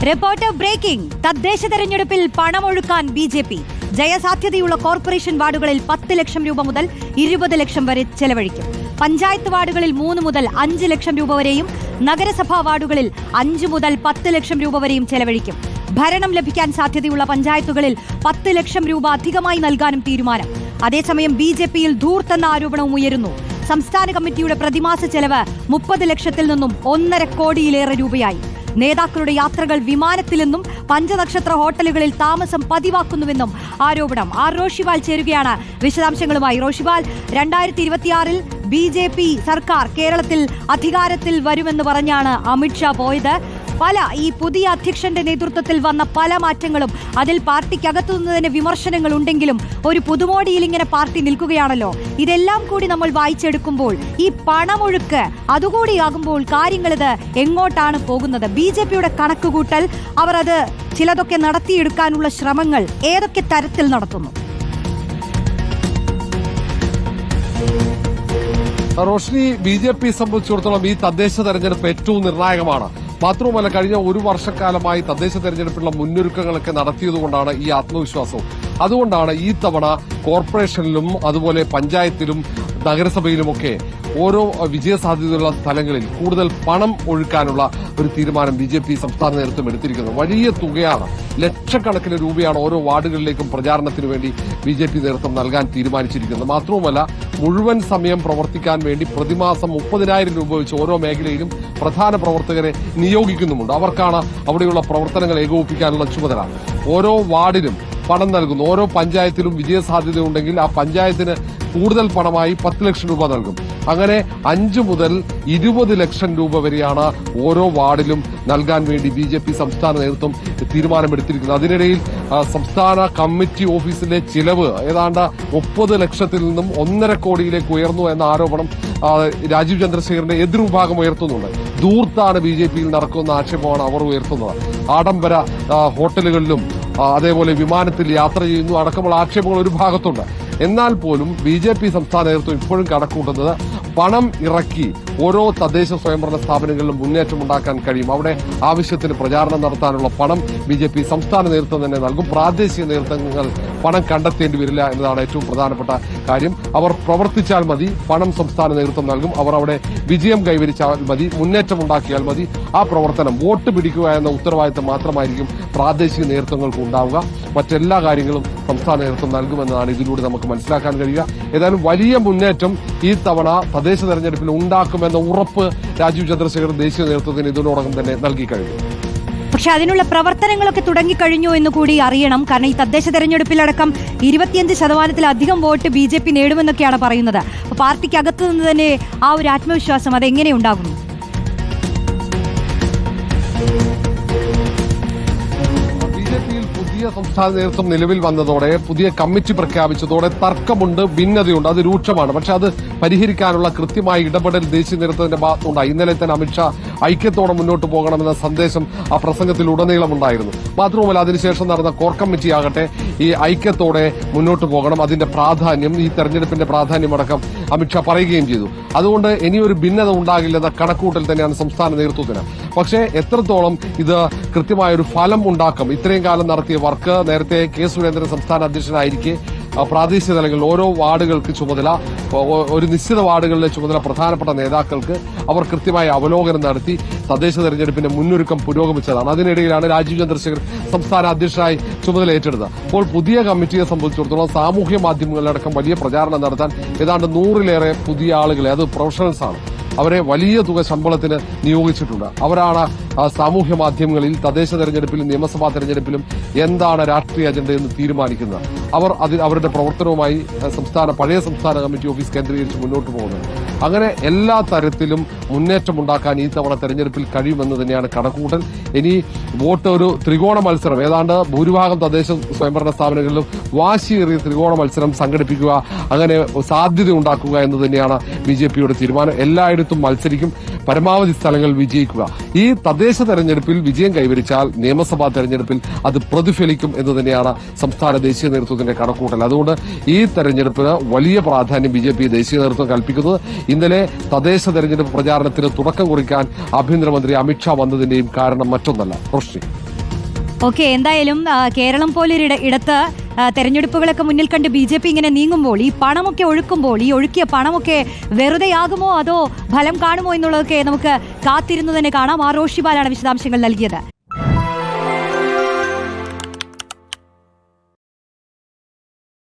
Reporter breaking. തദ്ദേശ തെരഞ്ഞെടുപ്പിൽ പണമൊഴുക്കാൻ BJP. ജയസാധ്യതയുള്ള corporation വാർഡുകളിൽ 10 ലക്ഷം രൂപ മുതൽ 20 ലക്ഷം വരെ ചെലവഴിക്കും. പഞ്ചായത്ത് വാർഡുകളിൽ 3 മുതൽ 5 ലക്ഷം രൂപ വരെയും നഗരസഭാ വാർഡുകളിൽ 5 മുതൽ 10 ലക്ഷം രൂപ വരെയും ചെലവഴിക്കും. ഭരണം ലഭിക്കാൻ സാധ്യതയുള്ള പഞ്ചായത്തുകളിൽ 10 ലക്ഷം രൂപ അധികമായി നൽകാനും തീരുമാനം. അതേസമയം ബി.ജെ.പിയിൽ ധൂർത്തെന്ന ആരോപണവും ഉയരുന്നു. സംസ്ഥാന കമ്മിറ്റിയുടെ പ്രതിമാസ ചെലവ് 30 ലക്ഷത്തിൽ നിന്നും 1.5 കോടിയിലേറെ രൂപയായി. നേതാക്കളുടെ യാത്രകൾ വിമാനത്തിൽ നിന്നും പഞ്ചനക്ഷത്ര ഹോട്ടലുകളിൽ താമസം പതിവാക്കുന്നുവെന്നും ആരോപണം. ആർ റോഷിപാൽ ചേരുകയാണ് വിശദാംശങ്ങളുമായി. റോഷിപാൽ, 2026-ൽ ബി.ജെ.പി. സർക്കാർ കേരളത്തിൽ അധികാരത്തിൽ വരുമെന്ന് പറഞ്ഞാണ് അമിത്ഷാ പോയത്. ഈ പുതിയ അധ്യക്ഷന്റെ നേതൃത്വത്തിൽ വന്ന പല മാറ്റങ്ങളും അതിൽ പാർട്ടിക്കകത്തുനിന്ന് തന്നെ വിമർശനങ്ങൾ ഉണ്ടെങ്കിലും ഒരു പുതുമോടിയിൽ ഇങ്ങനെ പാർട്ടി നിൽക്കുകയാണല്ലോ. ഇതെല്ലാം കൂടി നമ്മൾ വായിച്ചെടുക്കുമ്പോൾ ഈ പണമൊഴുക്ക് അതുകൂടിയാകുമ്പോൾ കാര്യങ്ങൾ ഇത് എങ്ങോട്ടാണ് പോകുന്നത്? ബി.ജെ.പിയുടെ കണക്കുകൂട്ടൽ, അവർ അത് ചിലതൊക്കെ നടത്തിയെടുക്കാനുള്ള ശ്രമങ്ങൾ ഏതൊക്കെ തരത്തിൽ നടത്തുന്നു? റോഷ്നി, ബി.ജെ.പി. സംബന്ധിച്ചിടത്തോളം ഈ തദ്ദേശ തെരഞ്ഞെടുപ്പ് ഏറ്റവും നിർണായകമാണ്. മാത്രവുമല്ല, കഴിഞ്ഞ ഒരു വർഷക്കാലമായി തദ്ദേശ തെരഞ്ഞെടുപ്പിനുള്ള മുന്നൊരുക്കങ്ങളൊക്കെ നടത്തിയതുകൊണ്ടാണ് ഈ ആത്മവിശ്വാസവും. അതുകൊണ്ടാണ് ഈ തവണ കോർപ്പറേഷനിലും അതുപോലെ പഞ്ചായത്തിലും നഗരസഭയിലുമൊക്കെ ഓരോ വിജയസാധ്യതയുള്ള സ്ഥലങ്ങളിൽ കൂടുതൽ പണം ഒഴുക്കാനുള്ള ഒരു തീരുമാനം ബി.ജെ.പി. സംസ്ഥാന നേതൃത്വം എടുത്തിരിക്കുന്നത്. വലിയ തുകയാണ്, ലക്ഷക്കണക്കിന് രൂപയാണ് ഓരോ വാർഡുകളിലേക്കും പ്രചാരണത്തിന് വേണ്ടി ബി.ജെ.പി. നേതൃത്വം നൽകാൻ തീരുമാനിച്ചിരിക്കുന്നത്. മാത്രവുമല്ല, മുഴുവൻ സമയം പ്രവർത്തിക്കാൻ വേണ്ടി പ്രതിമാസം 30,000 രൂപ വെച്ച് ഓരോ മേഖലയിലും പ്രധാന പ്രവർത്തകരെ നിയോഗിക്കുന്നുമുണ്ട്. അവർക്കാണ് അവിടെയുള്ള പ്രവർത്തനങ്ങൾ ഏകോപിപ്പിക്കാനുള്ള ചുമതല. ഓരോ വാർഡിനും പണം നൽകുന്നു. ഓരോ പഞ്ചായത്തിലും വിജയസാധ്യതയുണ്ടെങ്കിൽ ആ പഞ്ചായത്തിന് കൂടുതൽ പണമായി 10 ലക്ഷം രൂപ നൽകും. അങ്ങനെ 5 മുതൽ 20 ലക്ഷം രൂപ വരെയാണ് ഓരോ വാർഡിലും നൽകാൻ വേണ്ടി ബി.ജെ.പി. സംസ്ഥാന നേതൃത്വം തീരുമാനമെടുത്തിരിക്കുന്നത്. അതിനിടയിൽ സംസ്ഥാന കമ്മിറ്റി ഓഫീസിലെ ചിലവ് ഏതാണ്ട് 30 ലക്ഷത്തിൽ നിന്നും 1.5 കോടിയിലേക്ക് ഉയർന്നു എന്ന ആരോപണം രാജീവ് ചന്ദ്രശേഖരന്റെ എതിർവിഭാഗം ഉയർത്തുന്നുണ്ട്. ധൂർത്താണ് ബി.ജെ.പിയിൽ നടക്കുന്ന ആക്ഷേപമാണ് അവർ ഉയർത്തുന്നത്. ആഡംബര ഹോട്ടലുകളിലും അതേപോലെ വിമാനത്തിൽ യാത്ര ചെയ്യുന്നു അടക്കമുള്ള ആക്ഷേപങ്ങൾ ഒരു ഭാഗത്തുണ്ട്. എന്നാൽ പോലും ബി.ജെ.പി. സംസ്ഥാന നേതൃത്വം ഇപ്പോഴും കണക്കൂട്ടുന്നത് പണം ഇറക്കി ഓരോ തദ്ദേശ സ്വയംഭരണ സ്ഥാപനങ്ങളിലും മുന്നേറ്റമുണ്ടാക്കാൻ കഴിയും. അവിടെ ആവശ്യത്തിന് പ്രചാരണം നടത്താനുള്ള പണം ബി.ജെ.പി. സംസ്ഥാന നേതൃത്വം തന്നെ നൽകും. പ്രാദേശിക നേതൃത്വങ്ങൾ പണം കണ്ടെത്തേണ്ടി വരില്ല എന്നതാണ് ഏറ്റവും പ്രധാനപ്പെട്ട കാര്യം. അവർ പ്രവർത്തിച്ചാൽ മതി, പണം സംസ്ഥാന നേതൃത്വം നൽകും. അവർ അവിടെ വിജയം കൈവരിച്ചാൽ മതി, മുന്നേറ്റമുണ്ടാക്കിയാൽ മതി. ആ പ്രവർത്തനം വോട്ട് പിടിക്കുക എന്ന ഉത്തരവാദിത്തം മാത്രമായിരിക്കും പ്രാദേശിക നേതൃത്വങ്ങൾക്ക് ഉണ്ടാവുക. മറ്റെല്ലാ കാര്യങ്ങളും സംസ്ഥാന നേതൃത്വം നൽകുമെന്നതാണ് ഇതിലൂടെ നമുക്ക് മനസ്സിലാക്കാൻ കഴിയുക. ഏതായാലും വലിയ മുന്നേറ്റം ഈ തവണ തദ്ദേശ തെരഞ്ഞെടുപ്പിൽ ഉണ്ടാക്കുമെന്ന ഉറപ്പ് രാജീവ് ചന്ദ്രശേഖർ ദേശീയ നേതൃത്വത്തിന് ഇതിനോടകം തന്നെ നൽകി കഴിഞ്ഞു. പക്ഷെ അതിനുള്ള പ്രവർത്തനങ്ങളൊക്കെ തുടങ്ങിക്കഴിഞ്ഞു എന്ന് കൂടി അറിയണം. കാരണം ഈ തദ്ദേശ തെരഞ്ഞെടുപ്പിലടക്കം 25% വോട്ട് ബി.ജെ.പി. നേടുമെന്നൊക്കെയാണ് പറയുന്നത്. അപ്പോൾ പാർട്ടിക്കകത്തു നിന്ന് തന്നെ ആ ഒരു ആത്മവിശ്വാസം അതെങ്ങനെ ഉണ്ടാകുന്നു? പുതിയ സംസ്ഥാന നേതൃത്വം നിലവിൽ വന്നതോടെ, പുതിയ കമ്മിറ്റി പ്രഖ്യാപിച്ചതോടെ തർക്കമുണ്ട്, ഭിന്നതയുണ്ട്, അത് രൂക്ഷമാണ്. പക്ഷെ അത് പരിഹരിക്കാനുള്ള കൃത്യമായ ഇടപെടൽ ദേശീയ നേതൃത്വത്തിന്റെ ഭാഗത്തുണ്ടായി. ഇന്നലെ തന്നെ അമിത്ഷാ ഐക്യത്തോടെ മുന്നോട്ട് പോകണമെന്ന സന്ദേശം ആ പ്രസംഗത്തിൽ ഉടനീളമുണ്ടായിരുന്നു. മാത്രവുമല്ല, അതിനുശേഷം നടന്ന കോർ കമ്മിറ്റി ആകട്ടെ ഈ ഐക്യത്തോടെ മുന്നോട്ട് പോകണം, അതിന്റെ പ്രാധാന്യം, ഈ തെരഞ്ഞെടുപ്പിന്റെ പ്രാധാന്യമടക്കം അമിത്ഷാ പറയുകയും ചെയ്തു. അതുകൊണ്ട് ഇനിയൊരു ഭിന്നത ഉണ്ടാകില്ലെന്ന കണക്കൂട്ടൽ തന്നെയാണ് സംസ്ഥാന നേതൃത്വത്തിന്. പക്ഷേ എത്രത്തോളം ഇത് കൃത്യമായൊരു ഫലം ഉണ്ടാക്കും? ഇത്രയും കാലം നടത്തിയ വർക്ക് നേരത്തെ കെ സുരേന്ദ്രൻ സംസ്ഥാന അധ്യക്ഷനായിരിക്കെ പ്രാദേശിക തലങ്ങളിൽ ഓരോ വാർഡുകൾക്ക് ചുമതല, ഒരു നിശ്ചിത വാർഡുകളിലെ ചുമതല പ്രധാനപ്പെട്ട നേതാക്കൾക്ക് അവർ കൃത്യമായി അവലോകനം നടത്തി തദ്ദേശ തെരഞ്ഞെടുപ്പിന്റെ മുന്നൊരുക്കം പുരോഗമിച്ചതാണ്. അതിനിടയിലാണ് രാജീവ് ചന്ദ്രശേഖർ സംസ്ഥാന അധ്യക്ഷനായി ചുമതല ഏറ്റെടുത്തത്. അപ്പോൾ പുതിയ കമ്മിറ്റിയെ സംബന്ധിച്ചിടത്തോളം സാമൂഹ്യ മാധ്യമങ്ങളിലടക്കം വലിയ പ്രചാരണം നടത്താൻ ഏതാണ്ട് 100-ലേറെ പുതിയ ആളുകളെ, അത് പ്രൊഫഷണൽസാണ്, അവരെ വലിയ തുക ശമ്പളത്തിന് നിയോഗിച്ചിട്ടുണ്ട്. അവരാണ് സാമൂഹ്യ മാധ്യമങ്ങളിൽ തദ്ദേശ തെരഞ്ഞെടുപ്പിലും നിയമസഭാ തെരഞ്ഞെടുപ്പിലും എന്താണ് രാഷ്ട്രീയ അജണ്ട എന്ന് തീരുമാനിക്കുന്നത്. അവർ അവരുടെ പ്രവർത്തനവുമായി പഴയ സംസ്ഥാന കമ്മിറ്റി ഓഫീസ് കേന്ദ്രീകരിച്ച് മുന്നോട്ട് പോകുന്നത്. അങ്ങനെ എല്ലാ തരത്തിലും മുന്നേറ്റമുണ്ടാക്കാൻ ഈ തവണ തെരഞ്ഞെടുപ്പിൽ കഴിയുമെന്ന് തന്നെയാണ് കണക്കുകൂട്ടൽ. ഇനി വോട്ട് ഒരു ത്രികോണ മത്സരം, ഏതാണ്ട് ഭൂരിഭാഗം തദ്ദേശ സ്വയംഭരണ സ്ഥാപനങ്ങളിലും വാശിയേറിയ ത്രികോണ മത്സരം സംഘടിപ്പിക്കുക, അങ്ങനെ സാധ്യത ഉണ്ടാക്കുക എന്ന് തന്നെയാണ് ബി.ജെ.പിയുടെ തീരുമാനം. എല്ലായിടത്തും മത്സരിക്കും, പരമാവധി സ്ഥലങ്ങൾ വിജയിക്കുക. ഈ തദ്ദേശ തെരഞ്ഞെടുപ്പിൽ വിജയം കൈവരിച്ചാൽ നിയമസഭാ തെരഞ്ഞെടുപ്പിൽ അത് പ്രതിഫലിക്കും എന്ന് തന്നെയാണ് സംസ്ഥാന ദേശീയ നേതൃത്വത്തിന്റെ കണക്കൂട്ടൽ. അതുകൊണ്ട് ഈ തെരഞ്ഞെടുപ്പിന് വലിയ പ്രാധാന്യം ബി.ജെ.പി. ദേശീയ നേതൃത്വം കൽപ്പിക്കുന്നത്. ഇന്നലെ തദ്ദേശ തെരഞ്ഞെടുപ്പ് പ്രചാരണത്തിന് തുടക്കം കുറിക്കാൻ ആഭ്യന്തരമന്ത്രി അമിത്ഷാ വന്നതിന്റെയും കാരണം മറ്റൊന്നല്ല. റോഷ്നി. ഓക്കെ, എന്തായാലും കേരളം പോലൊരു ഇടത്ത് തെരഞ്ഞെടുപ്പുകളൊക്കെ മുന്നിൽ കണ്ട് BJP ഇങ്ങനെ നീങ്ങുമ്പോൾ ഈ പണമൊക്കെ ഒഴുക്കുമ്പോൾ ഈ ഒഴുക്കിയ പണമൊക്കെ വെറുതെയാകുമോ അതോ ഫലം കാണുമോ എന്നുള്ളതൊക്കെ നമുക്ക് കാത്തിരുന്നു തന്നെ കാണാം. റോഷിബാലാണ് വിശദാംശങ്ങൾ നൽകിയത്.